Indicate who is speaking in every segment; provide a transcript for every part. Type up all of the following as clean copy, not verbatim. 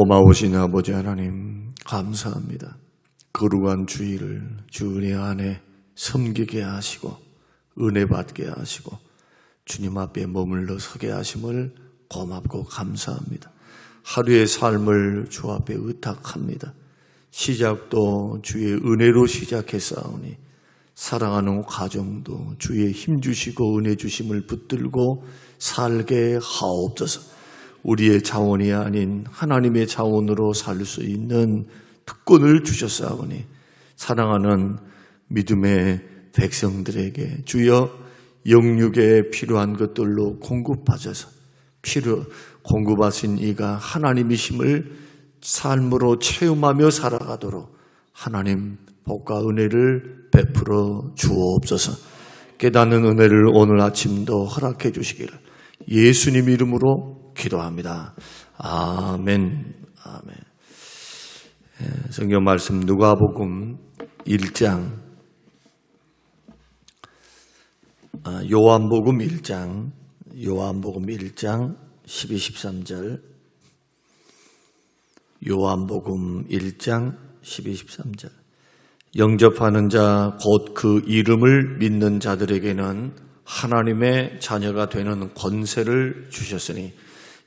Speaker 1: 고마우신 아버지 하나님 감사합니다. 거룩한 주일을 주 은혜 안에 섬기게 하시고 은혜 받게 하시고 주님 앞에 머물러 서게 하심을 고맙고 감사합니다. 하루의 삶을 주 앞에 의탁합니다. 시작도 주의 은혜로 시작했사오니 사랑하는 가정도 주의 힘 주시고 은혜 주심을 붙들고 살게 하옵소서. 우리의 자원이 아닌 하나님의 자원으로 살 수 있는 특권을 주셨사오니 사랑하는 믿음의 백성들에게 주여 영육에 필요한 것들로 공급하셔서 공급하신 이가 하나님이심을 삶으로 체험하며 살아가도록 하나님 복과 은혜를 베풀어 주옵소서. 깨닫는 은혜를 오늘 아침도 허락해 주시기를 예수님 이름으로 기도합니다. 아멘. 아멘. 성경 말씀 누가복음 1장 요한복음 1장 12, 13절 요한복음 1장 12, 13절 영접하는 자 곧 그 이름을 믿는 자들에게는 하나님의 자녀가 되는 권세를 주셨으니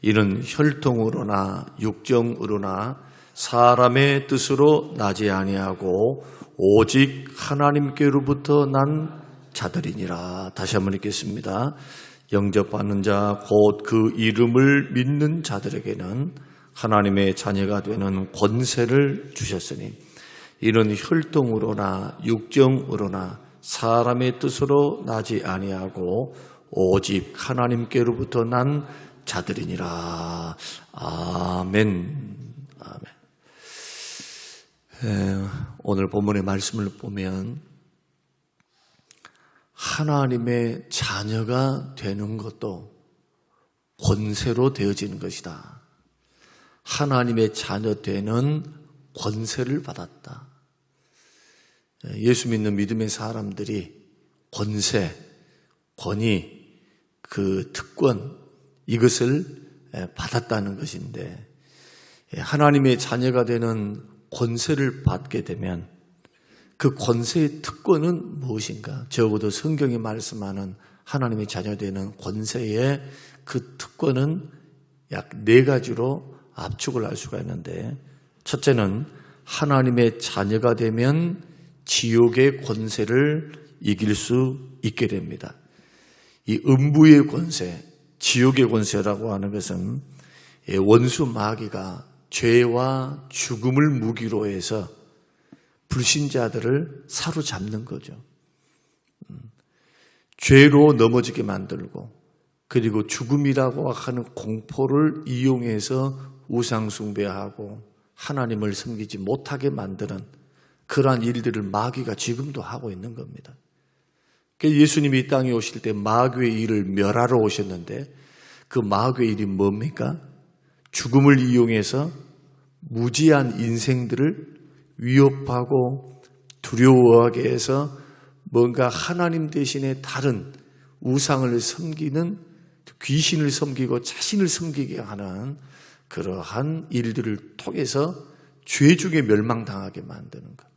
Speaker 1: 이는 혈통으로나 육정으로나 사람의 뜻으로 나지 아니하고 오직 하나님께로부터 난 자들이니라. 다시 한번 읽겠습니다. 영접하는 자 곧 그 이름을 믿는 자들에게는 하나님의 자녀가 되는 권세를 주셨으니 이는 혈통으로나 육정으로나 사람의 뜻으로 나지 아니하고 오직 하나님께로부터 난 자들이니라. 아멘. 아멘. 오늘 본문의 말씀을 보면 하나님의 자녀가 되는 것도 권세로 되어지는 것이다. 하나님의 자녀 되는 권세를 받았다. 예수 믿는 믿음의 사람들이 권세, 권위, 그 특권 이것을 받았다는 것인데 하나님의 자녀가 되는 권세를 받게 되면 그 권세의 특권은 무엇인가? 적어도 성경이 말씀하는 하나님의 자녀 되는 권세의 그 특권은 약 4가지로 압축을 할 수가 있는데 첫째는 하나님의 자녀가 되면 지옥의 권세를 이길 수 있게 됩니다. 이 음부의 권세, 지옥의 권세라고 하는 것은 원수 마귀가 죄와 죽음을 무기로 해서 불신자들을 사로잡는 거죠. 죄로 넘어지게 만들고 그리고 죽음이라고 하는 공포를 이용해서 우상 숭배하고 하나님을 섬기지 못하게 만드는 그러한 일들을 마귀가 지금도 하고 있는 겁니다. 예수님이 이 땅에 오실 때 마귀의 일을 멸하러 오셨는데 그 마귀의 일이 뭡니까? 죽음을 이용해서 무지한 인생들을 위협하고 두려워하게 해서 뭔가 하나님 대신에 다른 우상을 섬기는 귀신을 섬기고 자신을 섬기게 하는 그러한 일들을 통해서 죄 중에 멸망당하게 만드는 것.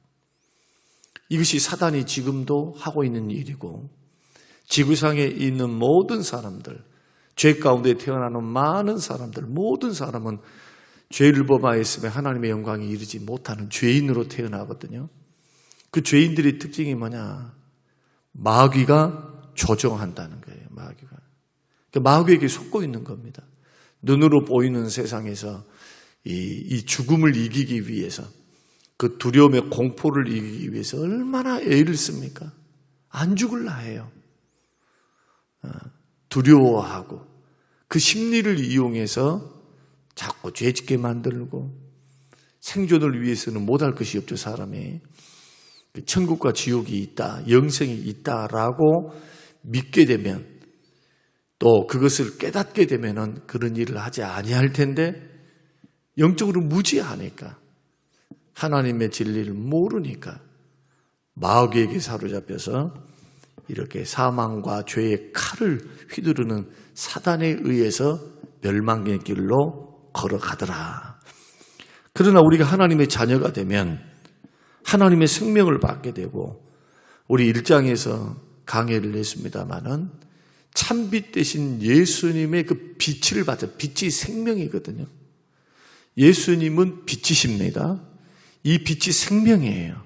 Speaker 1: 이것이 사단이 지금도 하고 있는 일이고 지구상에 있는 모든 사람들, 죄 가운데 태어나는 많은 사람들, 모든 사람은 죄를 범하였으면 하나님의 영광에 이르지 못하는 죄인으로 태어나거든요. 그 죄인들의 특징이 뭐냐? 마귀가 조종한다는 거예요. 마귀가. 그러니까 마귀에게 속고 있는 겁니다. 눈으로 보이는 세상에서 이 죽음을 이기기 위해서 그 두려움의 공포를 이기기 위해서 얼마나 애를 씁니까? 안 죽을라 해요. 두려워하고 그 심리를 이용해서 자꾸 죄짓게 만들고 생존을 위해서는 못할 것이 없죠. 사람이 천국과 지옥이 있다, 영생이 있다라고 믿게 되면 또 그것을 깨닫게 되면은 그런 일을 하지 아니할 텐데 영적으로 무지하니까 하나님의 진리를 모르니까 마귀에게 사로잡혀서 이렇게 사망과 죄의 칼을 휘두르는 사단에 의해서 멸망의 길로 걸어가더라. 그러나 우리가 하나님의 자녀가 되면 하나님의 생명을 받게 되고, 우리 1장에서 강해를 했습니다마는 참빛 대신 예수님의 그 빛을 받아, 빛이 생명이거든요. 예수님은 빛이십니다. 이 빛이 생명이에요.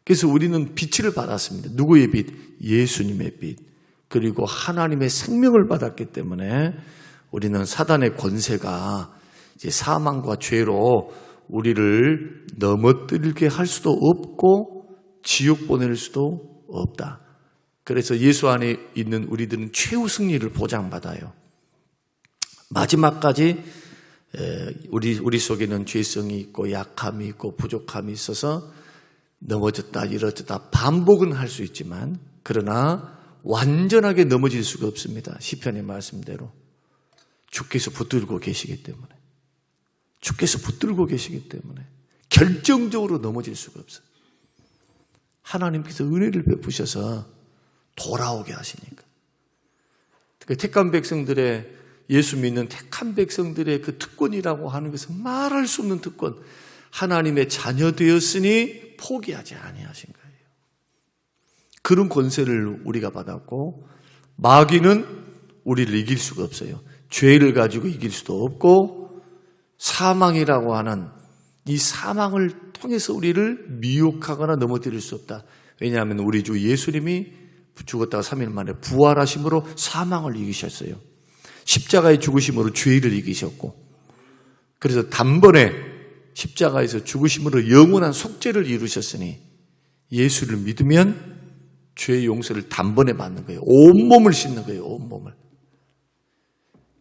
Speaker 1: 그래서 우리는 빛을 받았습니다. 누구의 빛? 예수님의 빛. 그리고 하나님의 생명을 받았기 때문에 우리는 사단의 권세가 이제 사망과 죄로 우리를 넘어뜨리게 할 수도 없고 지옥 보낼 수도 없다. 그래서 예수 안에 있는 우리들은 최후 승리를 보장받아요. 마지막까지 우리 속에는 죄성이 있고 약함이 있고 부족함이 있어서 넘어졌다 일어졌다 반복은 할 수 있지만, 그러나 완전하게 넘어질 수가 없습니다. 시편의 말씀대로 주께서 붙들고 계시기 때문에, 주께서 붙들고 계시기 때문에 결정적으로 넘어질 수가 없어요. 하나님께서 은혜를 베푸셔서 돌아오게 하시니까. 택한 백성들의, 예수 믿는 택한 백성들의 그 특권이라고 하는 것은 말할 수 없는 특권, 하나님의 자녀 되었으니 포기하지 아니하신 거예요. 그런 권세를 우리가 받았고, 마귀는 우리를 이길 수가 없어요. 죄를 가지고 이길 수도 없고, 사망이라고 하는 이 사망을 통해서 우리를 미혹하거나 넘어뜨릴 수 없다. 왜냐하면 우리 주 예수님이 죽었다가 3일 만에 부활하심으로 사망을 이기셨어요. 십자가의 죽으심으로 죄를 이기셨고, 그래서 단번에 십자가에서 죽으심으로 영원한 속죄를 이루셨으니 예수를 믿으면 죄의 용서를 단번에 받는 거예요. 온몸을 씻는 거예요. 온몸을.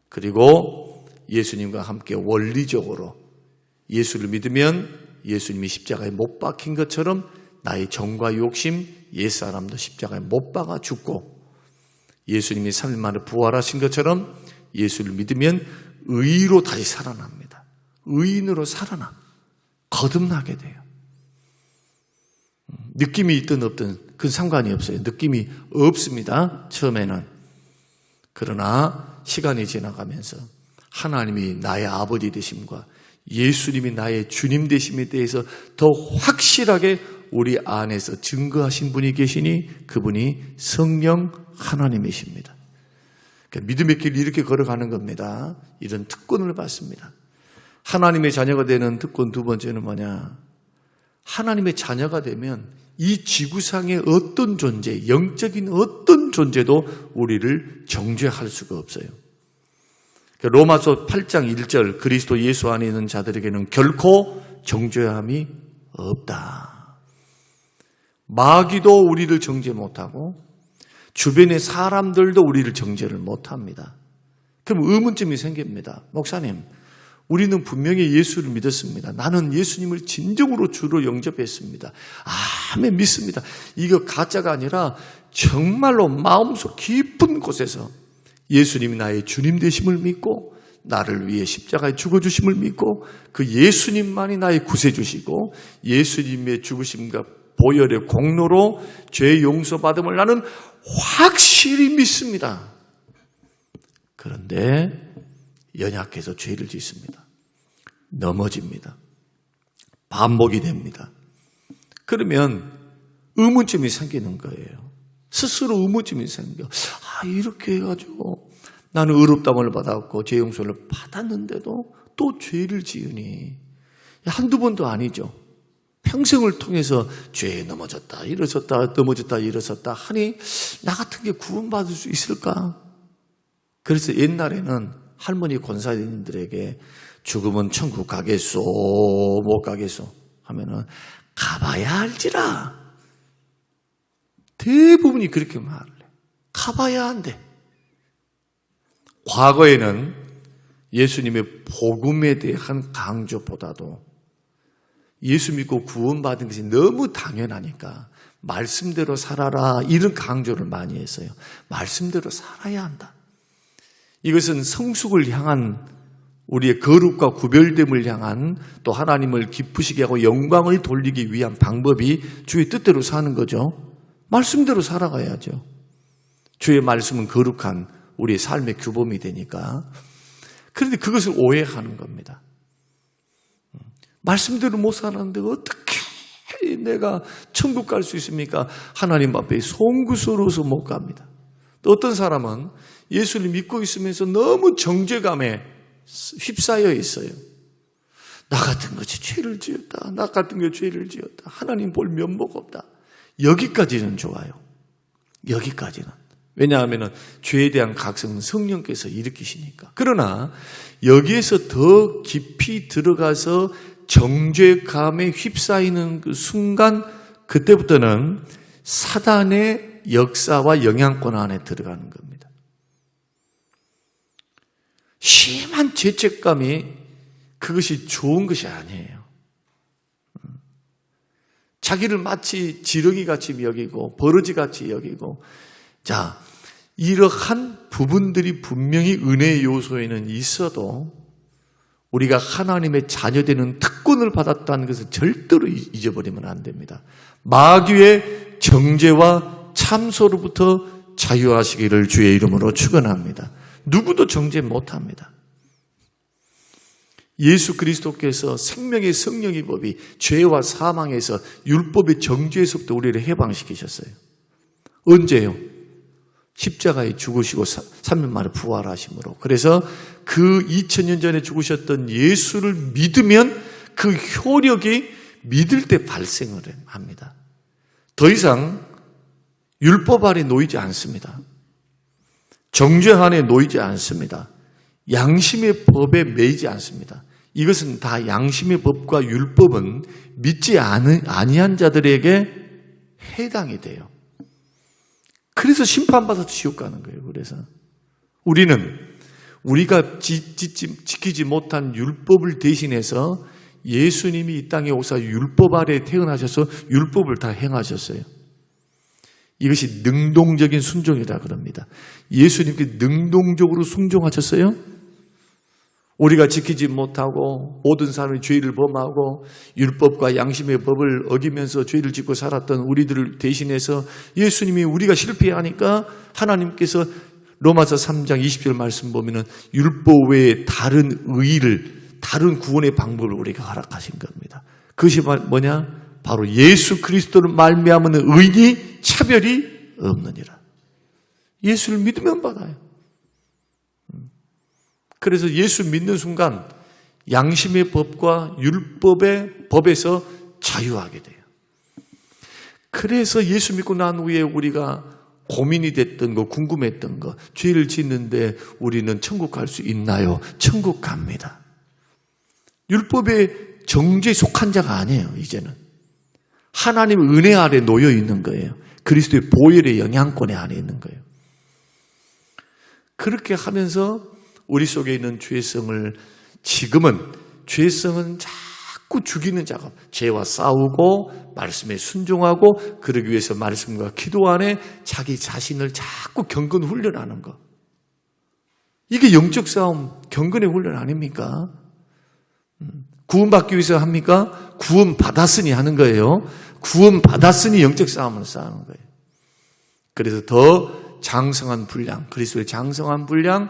Speaker 1: 그리고 예수님과 함께 원리적으로 예수를 믿으면 예수님이 십자가에 못 박힌 것처럼 나의 정과 욕심, 옛사람도 십자가에 못 박아 죽고, 예수님이 3일 만에 부활하신 것처럼 예수를 믿으면 의로 다시 살아납니다. 의인으로 살아나 거듭나게 돼요. 느낌이 있든 없든 그건 상관이 없어요. 느낌이 없습니다, 처음에는. 그러나 시간이 지나가면서 하나님이 나의 아버지 되심과 예수님이 나의 주님 되심에 대해서 더 확실하게 우리 안에서 증거하신 분이 계시니 그분이 성령 하나님이십니다. 그러니까 믿음의 길 이렇게 걸어가는 겁니다. 이런 특권을 받습니다. 하나님의 자녀가 되는 특권 두 번째는 뭐냐? 하나님의 자녀가 되면 이 지구상의 어떤 존재, 영적인 어떤 존재도 우리를 정죄할 수가 없어요. 로마서 8장 1절, 그리스도 예수 안에 있는 자들에게는 결코 정죄함이 없다. 마귀도 우리를 정죄 못하고 주변의 사람들도 우리를 정죄를 못합니다. 그럼 의문점이 생깁니다. 목사님, 우리는 분명히 예수를 믿었습니다. 나는 예수님을 진정으로 주로 영접했습니다. 아멘, 믿습니다. 이거 가짜가 아니라 정말로 마음속 깊은 곳에서 예수님이 나의 주님 되심을 믿고 나를 위해 십자가에 죽어주심을 믿고 그 예수님만이 나의 구세주시고 예수님의 죽으심과 보혈의 공로로 죄 용서받음을 나는 확실히 믿습니다. 그런데 연약해서 죄를 짓습니다. 넘어집니다. 반복이 됩니다. 그러면 의문점이 생기는 거예요. 스스로 의문점이 생겨. 이렇게 해가지고 나는 의롭다함을 받았고 죄 용서를 받았는데도 또 죄를 지으니 한두 번도 아니죠. 평생을 통해서 죄에 넘어졌다 일어섰다 넘어졌다 일어섰다 하니 나 같은 게 구원받을 수 있을까? 그래서 옛날에는 할머니 권사님들에게 죽으면 천국 가겠소 못 가겠소 하면은 가봐야 알지라. 대부분이 그렇게 말을 해. 가봐야 한대. 과거에는 예수님의 복음에 대한 강조보다도 예수 믿고 구원받은 것이 너무 당연하니까 말씀대로 살아라 이런 강조를 많이 했어요. 말씀대로 살아야 한다. 이것은 성숙을 향한 우리의 거룩과 구별됨을 향한 또 하나님을 기쁘시게 하고 영광을 돌리기 위한 방법이 주의 뜻대로 사는 거죠. 말씀대로 살아가야죠. 주의 말씀은 거룩한 우리의 삶의 규범이 되니까. 그런데 그것을 오해하는 겁니다. 말씀대로 못 살았는데 어떻게 내가 천국 갈 수 있습니까? 하나님 앞에 송구스러워서 못 갑니다. 또 어떤 사람은 예수를 믿고 있으면서 너무 정죄감에 휩싸여 있어요. 나 같은 것이 죄를 지었다. 나 같은 게 죄를 지었다. 하나님 볼 면목 없다. 여기까지는 좋아요. 여기까지는. 왜냐하면 죄에 대한 각성은 성령께서 일으키시니까. 그러나 여기에서 더 깊이 들어가서 정죄감에 휩싸이는 그 순간, 그때부터는 사단의 역사와 영향권 안에 들어가는 겁니다. 심한 죄책감이 그것이 좋은 것이 아니에요. 자기를 마치 지렁이같이 여기고 버러지같이 여기고, 자, 이러한 부분들이 분명히 은혜의 요소에는 있어도 우리가 하나님의 자녀되는 특권을 받았다는 것을 절대로 잊어버리면 안 됩니다. 마귀의 정죄와 참소로부터 자유하시기를 주의 이름으로 축원합니다. 누구도 정죄 못합니다. 예수 그리스도께서 생명의 성령의 법이 죄와 사망에서 율법의 정죄에서부터 우리를 해방시키셨어요. 언제요? 십자가에 죽으시고 3일 만에 부활하심으로. 그래서 그 2000년 전에 죽으셨던 예수를 믿으면 그 효력이 믿을 때 발생을 합니다. 더 이상 율법 아래 놓이지 않습니다. 정죄 안에 놓이지 않습니다. 양심의 법에 매이지 않습니다. 이것은 다 양심의 법과 율법은 믿지 아니한 자들에게 해당이 돼요. 그래서 심판받아서 지옥 가는 거예요. 그래서 우리가 지키지 못한 율법을 대신해서 예수님이 이 땅에 오사 율법 아래 태어나셔서 율법을 다 행하셨어요. 이것이 능동적인 순종이라 그럽니다. 예수님께 능동적으로 순종하셨어요? 우리가 지키지 못하고 모든 사람이 죄를 범하고 율법과 양심의 법을 어기면서 죄를 짓고 살았던 우리들을 대신해서 예수님이 우리가 실패하니까 하나님께서 로마서 3장 20절 말씀 보면은 율법 외에 다른 구원의 방법을 우리가 허락하신 겁니다. 그것이 뭐냐? 바로 예수 그리스도를 말미암은 의니 차별이 없느니라. 예수를 믿으면 받아요. 그래서 예수 믿는 순간 양심의 법과 율법의 법에서 자유하게 돼요. 그래서 예수 믿고 난 후에 우리가 고민이 됐던 거, 궁금했던 거, 죄를 짓는데 우리는 천국 갈 수 있나요? 천국 갑니다. 율법의 정죄에 속한 자가 아니에요, 이제는. 하나님의 은혜 아래 놓여 있는 거예요. 그리스도의 보혈의 영향권에 안에 있는 거예요. 그렇게 하면서 우리 속에 있는 죄성은 자꾸 죽이는 작업, 죄와 싸우고 말씀에 순종하고 그러기 위해서 말씀과 기도 안에 자기 자신을 자꾸 경건 훈련하는 것. 이게 영적 싸움, 경건의 훈련 아닙니까? 구원받기 위해서 합니까? 구원받았으니 하는 거예요. 구원받았으니 영적 싸움을 싸우는 거예요. 그래서 더 장성한 분량, 그리스도의 장성한 분량,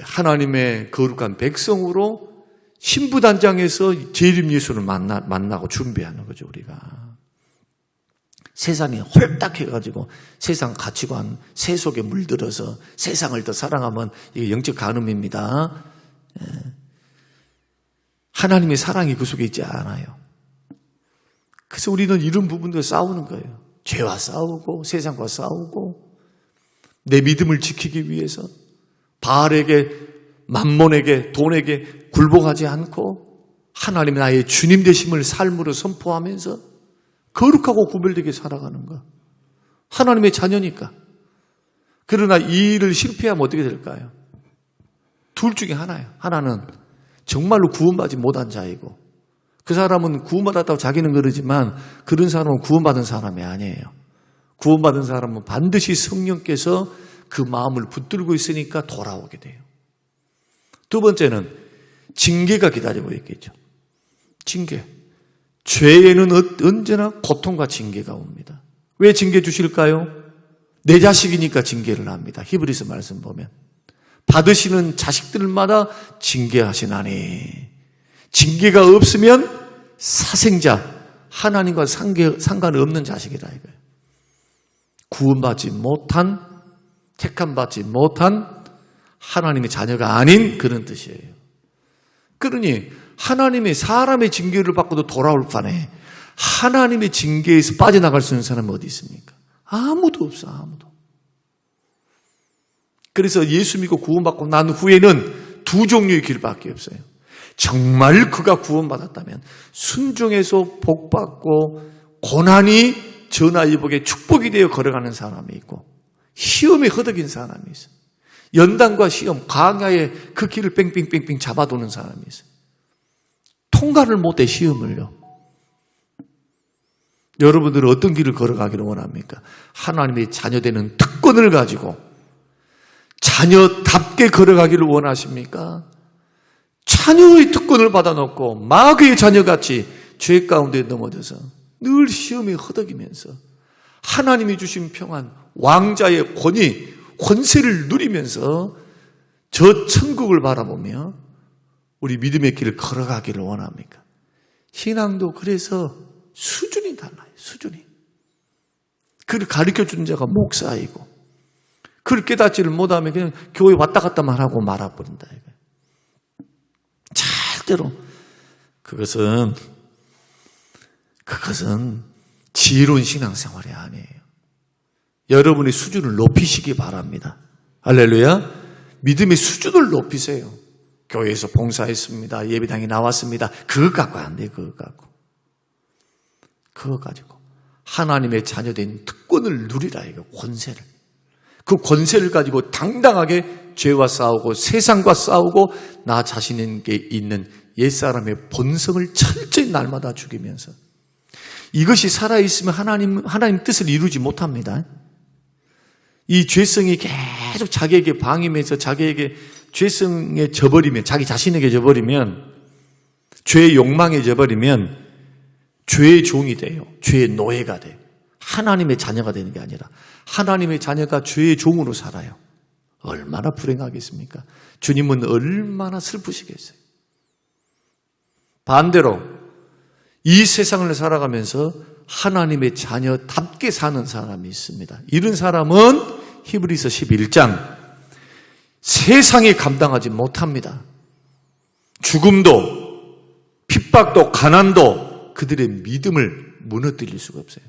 Speaker 1: 하나님의 거룩한 백성으로 신부단장에서 재림 예수를 만나고 준비하는 거죠, 우리가. 세상에 홀딱해가지고 세상 가치관, 세속에 물들어서 세상을 더 사랑하면 이게 영적 간음입니다. 하나님의 사랑이 그 속에 있지 않아요. 그래서 우리는 이런 부분들 싸우는 거예요. 죄와 싸우고 세상과 싸우고 내 믿음을 지키기 위해서 바알에게, 만몬에게, 돈에게 굴복하지 않고 하나님이 나의 주님 되심을 삶으로 선포하면서 거룩하고 구별되게 살아가는 것. 하나님의 자녀니까. 그러나 이 일을 실패하면 어떻게 될까요? 둘 중에 하나예요. 하나는 정말로 구원받지 못한 자이고 그 사람은 구원받았다고 자기는 그러지만 그런 사람은 구원받은 사람이 아니에요. 구원받은 사람은 반드시 성령께서 그 마음을 붙들고 있으니까 돌아오게 돼요. 두 번째는 징계가 기다리고 있겠죠. 징계. 죄에는 언제나 고통과 징계가 옵니다. 왜 징계 주실까요? 내 자식이니까 징계를 합니다. 히브리서 말씀 보면 받으시는 자식들마다 징계하시나니 징계가 없으면 사생자, 하나님과 상관없는 자식이라 이거예요. 구원받지 못한, 택함받지 못한 하나님의 자녀가 아닌 그런 뜻이에요. 그러니 하나님의 사람의 징계를 받고도 돌아올 판에 하나님의 징계에서 빠져나갈 수 있는 사람은 어디 있습니까? 아무도 없어, 아무도. 그래서 예수 믿고 구원받고 난 후에는 두 종류의 길밖에 없어요. 정말 그가 구원받았다면 순종해서 복받고 고난이 전화위복의 축복이 되어 걸어가는 사람이 있고, 시험에 허덕인 사람이 있어요. 연단과 시험, 광야에 그 길을 뺑뺑뺑뺑 잡아도는 사람이 있어요. 통과를 못해 시험을요. 여러분들은 어떤 길을 걸어가기를 원합니까? 하나님의 자녀되는 특권을 가지고 자녀답게 걸어가기를 원하십니까? 자녀의 특권을 받아놓고 마귀의 자녀같이 죄 가운데 넘어져서 늘 시험에 허덕이면서 하나님이 주신 평안, 왕자의 권위, 권세를 누리면서 저 천국을 바라보며 우리 믿음의 길을 걸어가기를 원합니까? 신앙도 그래서 수준이 달라요. 수준이. 그를 가르쳐주는 자가 목사이고, 그를 깨닫지를 못하면 그냥 교회 왔다 갔다만 하고 말아버린다. 절대로 그것은 지혜로운 신앙생활이 아니에요. 여러분의 수준을 높이시기 바랍니다. 할렐루야. 믿음의 수준을 높이세요. 교회에서 봉사했습니다. 예배당에 나왔습니다. 그것 갖고 안 돼요. 그거 가지고 하나님의 자녀된 특권을 누리라 이거, 권세를. 그 권세를 가지고 당당하게 죄와 싸우고 세상과 싸우고 나 자신에게 있는 옛사람의 본성을 철저히 날마다 죽이면서, 이것이 살아있으면 하나님 뜻을 이루지 못합니다. 이 죄성이 계속 자기에게 방임해서 자기에게 죄성에 져버리면, 자기 자신에게 져버리면, 죄의 욕망에 져버리면 죄의 종이 돼요. 죄의 노예가 돼요. 하나님의 자녀가 되는 게 아니라 하나님의 자녀가 죄의 종으로 살아요. 얼마나 불행하겠습니까? 주님은 얼마나 슬프시겠어요. 반대로 이 세상을 살아가면서 하나님의 자녀답게 사는 사람이 있습니다. 이런 사람은 히브리서 11장, 세상이 감당하지 못합니다. 죽음도 핍박도 가난도 그들의 믿음을 무너뜨릴 수가 없어요.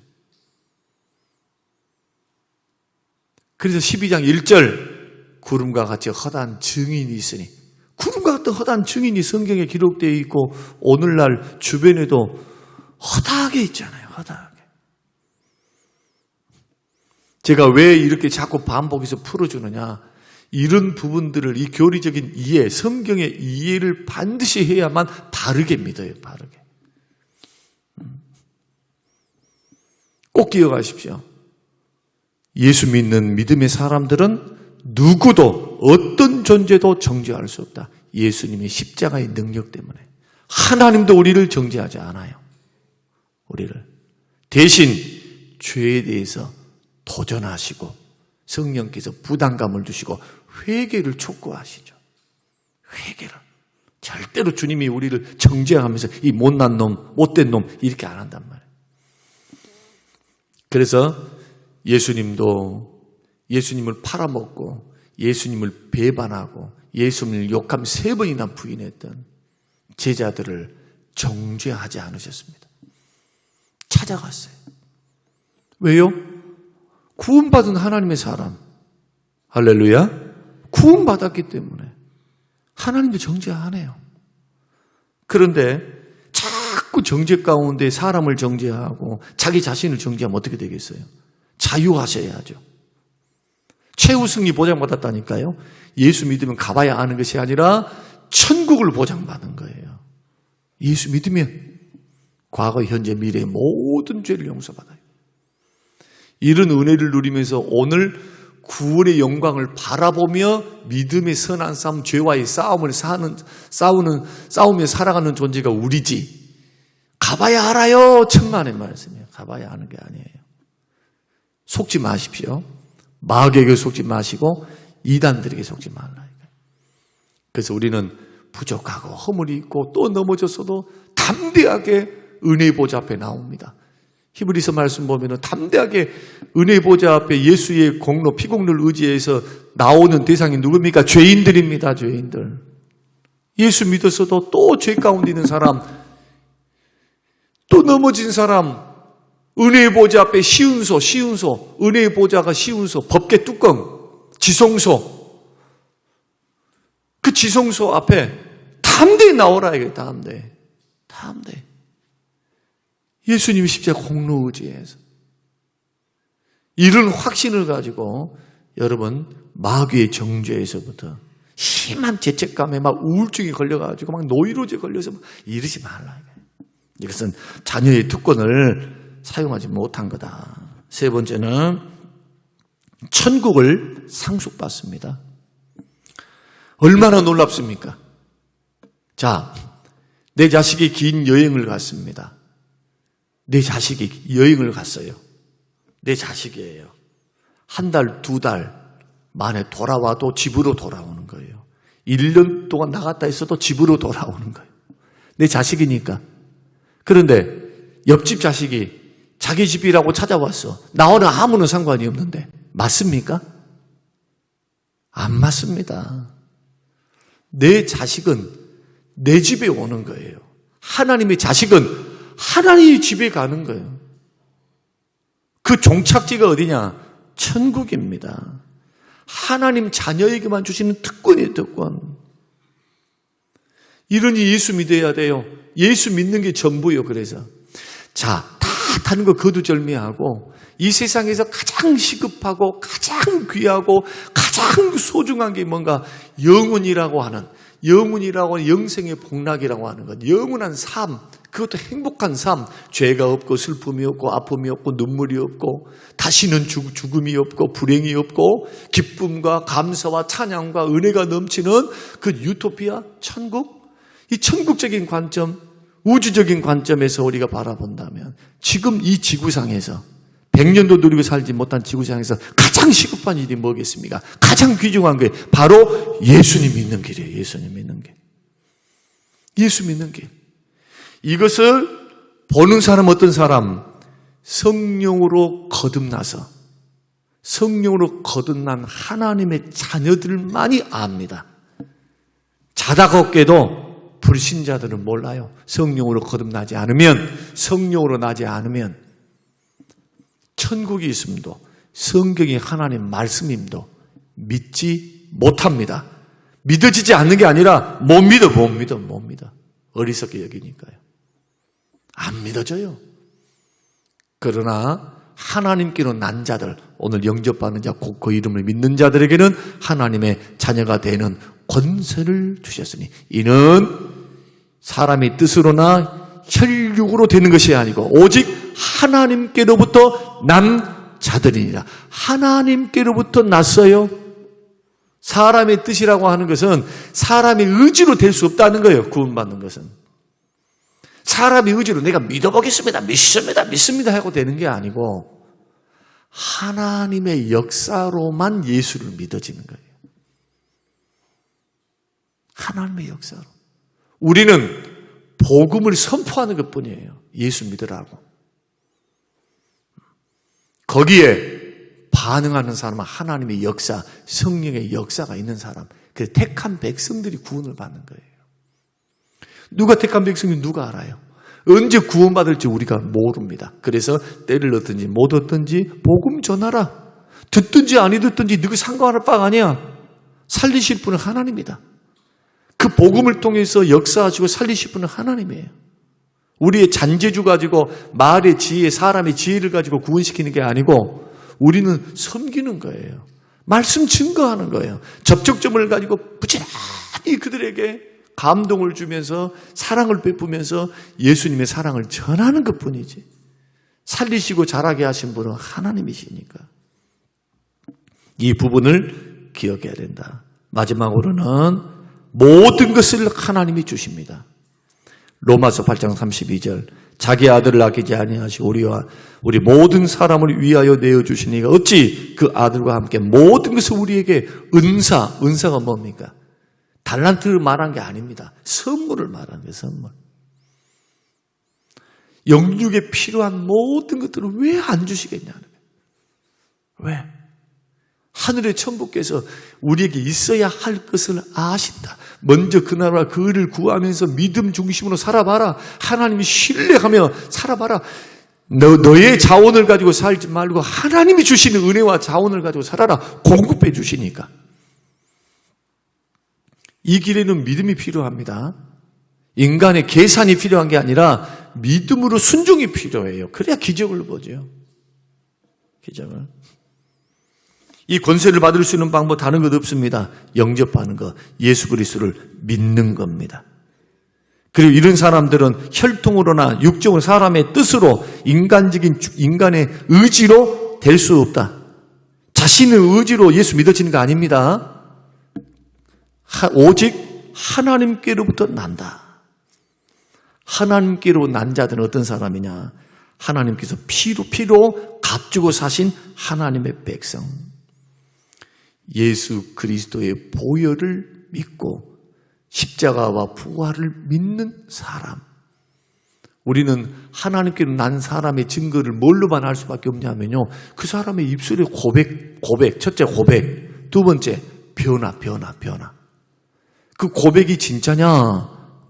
Speaker 1: 그래서 12장 1절, 구름과 같이 허다한 증인이 있으니, 구름과 같은 허다한 증인이 성경에 기록되어 있고 오늘날 주변에도 허다하게 있잖아요. 허다하게. 제가 왜 이렇게 자꾸 반복해서 풀어주느냐, 이런 부분들을, 이 교리적인 이해, 성경의 이해를 반드시 해야만 바르게 믿어요. 바르게. 꼭 기억하십시오. 예수 믿는 믿음의 사람들은 누구도 어떤 존재도 정죄할 수 없다. 예수님의 십자가의 능력 때문에. 하나님도 우리를 정죄하지 않아요. 우리를. 대신 죄에 대해서 도전하시고 성령께서 부담감을 주시고 회개를 촉구하시죠. 회개를. 절대로 주님이 우리를 정죄하면서 이 못난 놈, 못된 놈 이렇게 안 한단 말이에요. 그래서 예수님을 팔아먹고 예수님을 배반하고 예수님을 욕하며 3번이나 부인했던 제자들을 정죄하지 않으셨습니다. 찾아갔어요. 왜요? 구원받은 하나님의 사람. 할렐루야. 구원받았기 때문에 하나님도 정죄 안 해요. 그런데 자꾸 정죄 가운데 사람을 정죄하고 자기 자신을 정죄하면 어떻게 되겠어요? 자유하셔야죠. 최우승리 보장받았다니까요. 예수 믿으면 가봐야 아는 것이 아니라 천국을 보장받은 거예요. 예수 믿으면 과거, 현재, 미래의 모든 죄를 용서받아요. 이런 은혜를 누리면서 오늘 구원의 영광을 바라보며 믿음의 선한 싸움, 죄와의 싸우며 살아가는 존재가 우리지. 가봐야 알아요. 천만의 말씀이에요. 가봐야 아는 게 아니에요. 속지 마십시오. 마귀에게 속지 마시고 이단들에게 속지 말라. 그래서 우리는 부족하고 허물이 있고 또 넘어졌어도 담대하게 은혜의 보좌 앞에 나옵니다. 히브리서 말씀 보면은 담대하게 은혜의 보좌 앞에 예수의 공로, 피공로를 의지해서 나오는 대상이 누굽니까? 죄인들입니다. 죄인들. 예수 믿었어도 또 죄 가운데 있는 사람, 또 넘어진 사람, 은혜의 보좌 앞에 시운소, 은혜의 보좌가 시운소, 법계 뚜껑, 지성소. 그 지성소 앞에 담대히 나오라 이게 담대. 예수님이 십자가 공로 의지해서 이런 확신을 가지고 여러분 마귀의 정죄에서부터 심한 죄책감에 막 우울증이 걸려가지고 막 노이로제 걸려서 막 이러지 말라. 이것은 자녀의 특권을 사용하지 못한 거다. 세 번째는 천국을 상속받습니다. 얼마나 놀랍습니까? 자, 내 자식이 긴 여행을 갔습니다. 내 자식이 여행을 갔어요. 내 자식이에요. 한 달, 두 달 만에 돌아와도 집으로 돌아오는 거예요. 1년 동안 나갔다 있어도 집으로 돌아오는 거예요. 내 자식이니까. 그런데 옆집 자식이 자기 집이라고 찾아왔어. 나와는 아무런 상관이 없는데 맞습니까? 안 맞습니다. 내 자식은 내 집에 오는 거예요. 하나님의 자식은 하나님의 집에 가는 거예요. 그 종착지가 어디냐? 천국입니다. 하나님 자녀에게만 주시는 특권이에요, 특권. 이러니 예수 믿어야 돼요. 예수 믿는 게 전부예요, 그래서. 자, 다 다른 거 거두절미하고 이 세상에서 가장 시급하고 가장 귀하고 가장 소중한 게 뭔가 영혼이라고 하는 영생의 복락이라고 하는 것, 영원한 삶, 그것도 행복한 삶, 죄가 없고 슬픔이 없고 아픔이 없고 눈물이 없고 다시는 죽음이 없고 불행이 없고 기쁨과 감사와 찬양과 은혜가 넘치는 그 유토피아, 천국, 이 천국적인 관점, 우주적인 관점에서 우리가 바라본다면 지금 이 지구상에서 100년도 누리고 살지 못한 지구상에서 가장 시급한 일이 뭐겠습니까? 가장 귀중한 게 바로 예수님 믿는 길이에요. 예수님 믿는 길. 예수 믿는 길. 이것을 보는 사람 어떤 사람? 성령으로 거듭나서 성령으로 거듭난 하나님의 자녀들만이 압니다. 자다가 깨도 불신자들은 몰라요. 성령으로 거듭나지 않으면, 성령으로 나지 않으면 천국이 있음도 성경이 하나님 말씀임도 믿지 못합니다. 믿어지지 않는 게 아니라 못 믿어. 어리석게 여기니까요. 안 믿어져요. 그러나 하나님께로 난 자들, 오늘 영접받는 자, 곧 그 이름을 믿는 자들에게는 하나님의 자녀가 되는 권세를 주셨으니 이는 사람의 뜻으로나 혈육으로 되는 것이 아니고 오직 하나님께로부터 난 자들이니라. 하나님께로부터 났어요. 사람의 뜻이라고 하는 것은 사람의 의지로 될 수 없다는 거예요. 구원받는 것은. 사람의 의지로 내가 믿어보겠습니다. 믿습니다 하고 되는 게 아니고 하나님의 역사로만 예수를 믿어지는 거예요. 하나님의 역사로. 우리는 복음을 선포하는 것뿐이에요. 예수 믿으라고. 거기에 반응하는 사람은 하나님의 역사, 성령의 역사가 있는 사람, 그 택한 백성들이 구원을 받는 거예요. 누가 택한 백성인지 누가 알아요? 언제 구원받을지 우리가 모릅니다. 그래서 때를 얻든지 못 얻든지 복음 전하라. 듣든지 안 듣든지 너가 상관할 바가 아니야. 살리실 분은 하나님이다. 그 복음을 통해서 역사하시고 살리실 분은 하나님이에요. 우리의 잔재주 가지고 말의 지혜, 사람의 지혜를 가지고 구원시키는 게 아니고 우리는 섬기는 거예요. 말씀 증거하는 거예요. 접촉점을 가지고 부지런히 그들에게 감동을 주면서 사랑을 베푸면서 예수님의 사랑을 전하는 것뿐이지. 살리시고 자라게 하신 분은 하나님이시니까. 이 부분을 기억해야 된다. 마지막으로는 모든 것을 하나님이 주십니다. 로마서 8장 32절 자기 아들을 아끼지 아니하시고 우리 모든 사람을 위하여 내어주시니가 어찌 그 아들과 함께 모든 것을 우리에게 은사가 뭡니까? 달란트를 말한 게 아닙니다. 선물을 말한 거예요. 선물. 영육에 필요한 모든 것들을 왜 안 주시겠냐는 거예요. 왜? 하늘의 천부께서 우리에게 있어야 할 것을 아신다. 먼저 그 나라와 그 의를 구하면서 믿음 중심으로 살아봐라. 하나님이 신뢰하며 살아봐라. 너의 자원을 가지고 살지 말고 하나님이 주시는 은혜와 자원을 가지고 살아라. 공급해 주시니까. 이 길에는 믿음이 필요합니다. 인간의 계산이 필요한 게 아니라 믿음으로 순종이 필요해요. 그래야 기적을 보죠. 기적을. 이 권세를 받을 수 있는 방법 다른 것 없습니다. 영접하는 것, 예수 그리스도를 믿는 겁니다. 그리고 이런 사람들은 혈통으로나 육적으로 사람의 뜻으로 인간의 의지로 될 수 없다. 자신의 의지로 예수 믿어지는 거 아닙니다. 오직 하나님께로부터 난다. 하나님께로 난 자들은 어떤 사람이냐? 하나님께서 피로 값주고 사신 하나님의 백성. 예수 그리스도의 보혈을 믿고 십자가와 부활을 믿는 사람. 우리는 하나님께로 난 사람의 증거를 뭘로만 알 수밖에 없냐면요. 그 사람의 입술의 고백. 첫째 고백. 두 번째 변화. 그 고백이 진짜냐?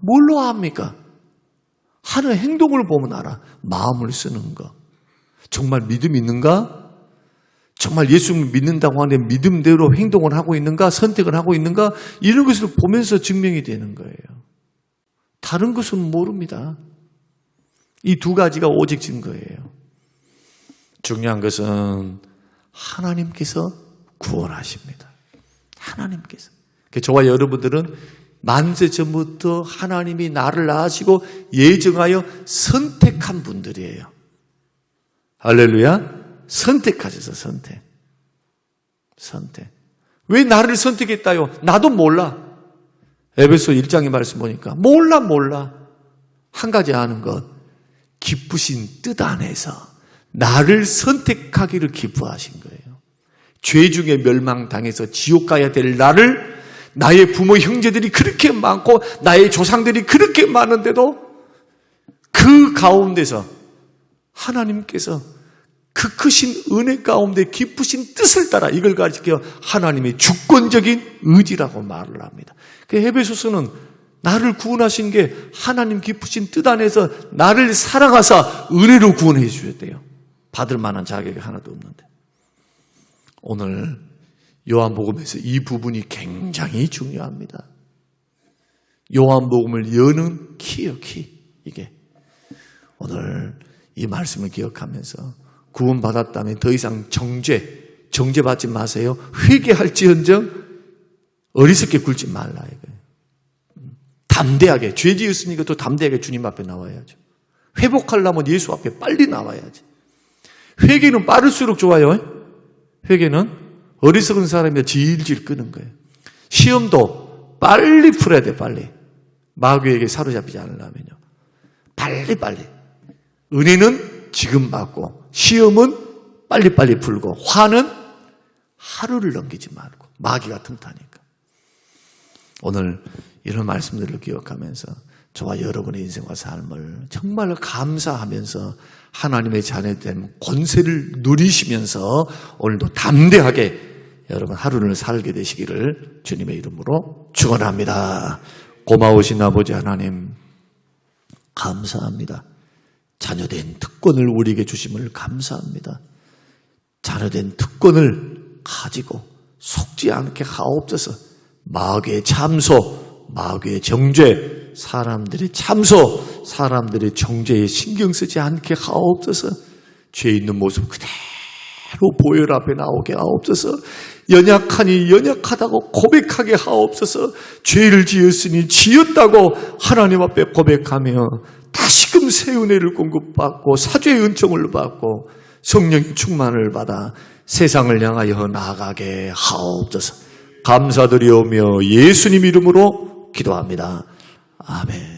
Speaker 1: 뭘로 압니까? 하는 행동을 보면 알아. 마음을 쓰는 거. 정말 믿음이 있는가? 정말 예수를 믿는다고 하는데 믿음대로 행동을 하고 있는가? 선택을 하고 있는가? 이런 것을 보면서 증명이 되는 거예요. 다른 것은 모릅니다. 이 두 가지가 오직 증거예요. 중요한 것은 하나님께서 구원하십니다. 하나님께서. 저와 여러분들은 만세 전부터 하나님이 나를 아시고 예정하여 선택한 분들이에요. 할렐루야. 선택하셔서 선택. 왜 나를 선택했다요? 나도 몰라. 에베소 1장의 말씀 보니까 몰라. 한 가지 아는 것. 기쁘신 뜻 안에서 나를 선택하기를 기뻐하신 거예요. 죄 중에 멸망당해서 지옥 가야 될 나를 나의 부모 형제들이 그렇게 많고 나의 조상들이 그렇게 많은데도 그 가운데서 하나님께서 그 크신 은혜 가운데 기쁘신 뜻을 따라 이걸 가지고 하나님의 주권적인 의지라고 말을 합니다. 그 에베소서는 나를 구원하신 게 하나님 기쁘신 뜻 안에서 나를 사랑하사 은혜로 구원해 주셨대요. 받을 만한 자격이 하나도 없는데. 오늘 요한복음에서 이 부분이 굉장히 중요합니다. 요한복음을 여는 키예요, 키. 이게. 오늘 이 말씀을 기억하면서 구원받았다면 더 이상 정죄받지 마세요. 회개할지언정 어리석게 굴지 말라 이거예요. 담대하게, 죄 지었으니까 또 담대하게 주님 앞에 나와야죠. 회복하려면 예수 앞에 빨리 나와야지. 회개는 빠를수록 좋아요. 회개는 어리석은 사람이 질질 끄는 거예요. 시험도 빨리 풀어야 돼, 빨리. 마귀에게 사로잡히지 않으려면요. 빨리. 은혜는 지금 받고, 시험은 빨리 풀고, 화는 하루를 넘기지 말고, 마귀가 틈타니까. 오늘 이런 말씀들을 기억하면서 저와 여러분의 인생과 삶을 정말 감사하면서 하나님의 자녀된 권세를 누리시면서 오늘도 담대하게 여러분 하루를 살게 되시기를 주님의 이름으로 축원합니다. 고마우신 아버지 하나님 감사합니다. 자녀된 특권을 우리에게 주심을 감사합니다. 자녀된 특권을 가지고 속지 않게 하옵소서. 마귀의 참소, 마귀의 정죄, 사람들의 참소, 사람들의 정죄에 신경 쓰지 않게 하옵소서. 죄 있는 모습 그대로 보혈 앞에 나오게 하옵소서. 연약하니 연약하다고 고백하게 하옵소서. 죄를 지었으니 지었다고 하나님 앞에 고백하며 다시금 새 은혜를 공급받고 사죄의 은총을 받고 성령의 충만을 받아 세상을 향하여 나아가게 하옵소서. 감사드리오며 예수님 이름으로 기도합니다. 아멘.